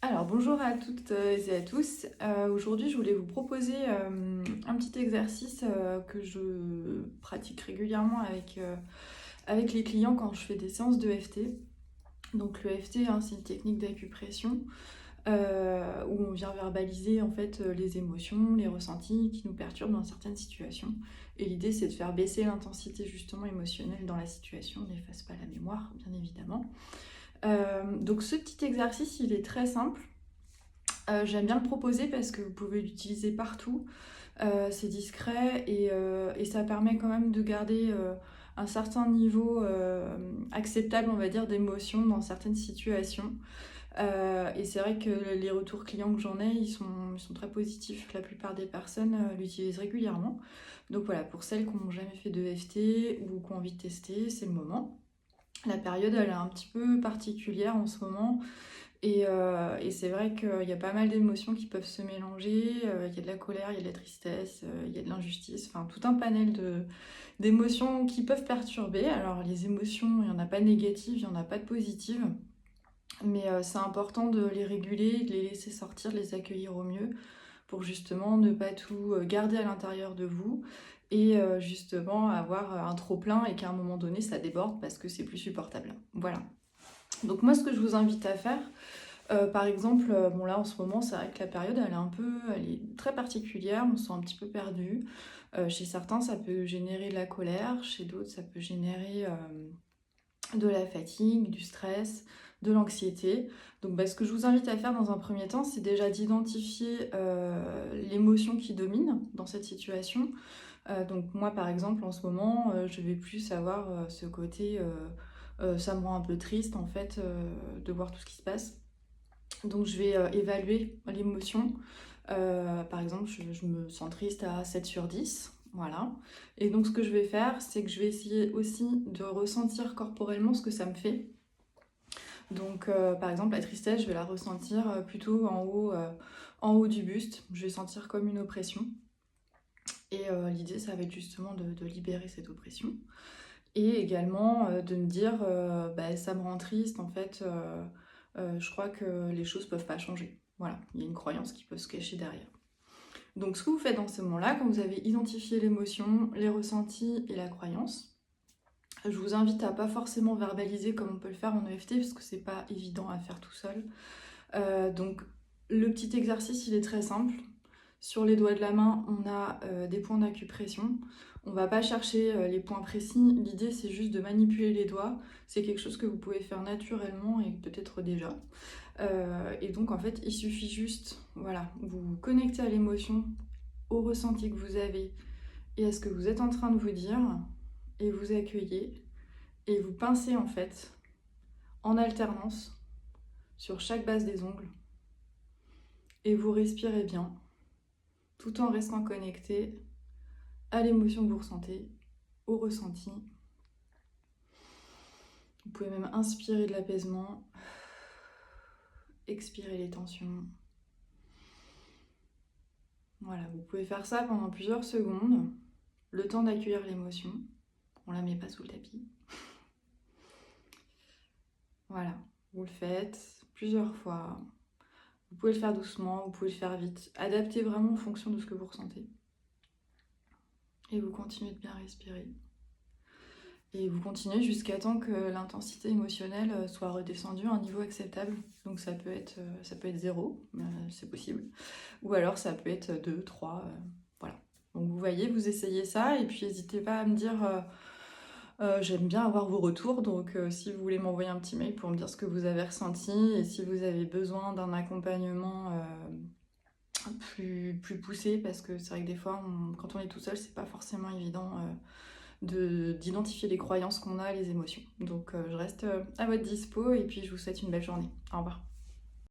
Alors bonjour à toutes et à tous. Aujourd'hui je voulais vous proposer un petit exercice que je pratique régulièrement avec les clients quand je fais des séances de FT. Donc le FT, hein, c'est une technique d'acupression où on vient verbaliser en fait les émotions, les ressentis qui nous perturbent dans certaines situations. Et l'idée c'est de faire baisser l'intensité justement émotionnelle dans la situation, on n'efface pas la mémoire bien évidemment. Donc ce petit exercice il est très simple. J'aime bien le proposer parce que vous pouvez l'utiliser partout. C'est discret et ça permet quand même de garder un certain niveau acceptable, on va dire, d'émotion dans certaines situations. Et c'est vrai que les retours clients que j'en ai, ils sont très positifs. La plupart des personnes l'utilisent régulièrement. Donc voilà, pour celles qui n'ont jamais fait de FT ou qui ont envie de tester, c'est le moment. La période, elle est un petit peu particulière en ce moment. Et c'est vrai qu'il y a pas mal d'émotions qui peuvent se mélanger. Il y a de la colère, il y a de la tristesse, il y a de l'injustice, enfin tout un panel d'émotions qui peuvent perturber. Alors les émotions, il n'y en a pas de négatives, il n'y en a pas de positives. Mais c'est important de les réguler, de les laisser sortir, de les accueillir au mieux pour justement ne pas tout garder à l'intérieur de vous et justement avoir un trop plein et qu'à un moment donné ça déborde parce que c'est plus supportable. Voilà. Donc moi ce que je vous invite à faire, par exemple, bon là en ce moment c'est vrai que la période elle est très particulière, on se sent un petit peu perdu. Chez certains ça peut générer de la colère, chez d'autres ça peut générer de la fatigue, du stress, de l'anxiété. Donc ce que je vous invite à faire dans un premier temps, c'est déjà d'identifier l'émotion qui domine dans cette situation. Donc moi par exemple en ce moment je vais plus avoir ce côté ça me rend un peu triste en fait de voir tout ce qui se passe. Donc je vais évaluer l'émotion. Par exemple, je me sens triste à 7 sur 10. Voilà. Et donc ce que je vais faire, c'est que je vais essayer aussi de ressentir corporellement ce que ça me fait. Donc par exemple, la tristesse, je vais la ressentir plutôt en haut du buste. Je vais sentir comme une oppression. Et l'idée, ça va être justement de libérer cette oppression. Et également de me dire, ça me rend triste en fait. Je crois que les choses peuvent pas changer. Voilà, il y a une croyance qui peut se cacher derrière. Donc ce que vous faites dans ce moment-là, quand vous avez identifié l'émotion, les ressentis et la croyance, je vous invite à pas forcément verbaliser comme on peut le faire en EFT parce que c'est pas évident à faire tout seul. Donc le petit exercice il est très simple. Sur les doigts de la main, on a des points d'acupression. On va pas chercher les points précis. L'idée, c'est juste de manipuler les doigts. C'est quelque chose que vous pouvez faire naturellement et peut-être déjà. Et donc, en fait, il suffit juste, voilà, vous vous connectez à l'émotion, au ressenti que vous avez et à ce que vous êtes en train de vous dire et vous accueillez et vous pincez, en fait, en alternance sur chaque base des ongles et vous respirez bien tout en restant connecté à l'émotion que vous ressentez, au ressenti. Vous pouvez même inspirer de l'apaisement, expirer les tensions. Voilà, vous pouvez faire ça pendant plusieurs secondes, le temps d'accueillir l'émotion. On la met pas sous le tapis. Voilà, vous le faites plusieurs fois. Vous pouvez le faire doucement, vous pouvez le faire vite. Adaptez vraiment en fonction de ce que vous ressentez. Et vous continuez de bien respirer. Et vous continuez jusqu'à temps que l'intensité émotionnelle soit redescendue à un niveau acceptable. Donc ça peut être 0, c'est possible. Ou alors ça peut être 2, 3, voilà. Donc vous voyez, vous essayez ça et puis n'hésitez pas à me dire, j'aime bien avoir vos retours. Donc si vous voulez m'envoyer un petit mail pour me dire ce que vous avez ressenti et si vous avez besoin d'un accompagnement plus poussé, parce que c'est vrai que des fois, quand on est tout seul, c'est pas forcément évident d'identifier les croyances qu'on a, les émotions. Donc je reste à votre dispo et puis je vous souhaite une belle journée. Au revoir.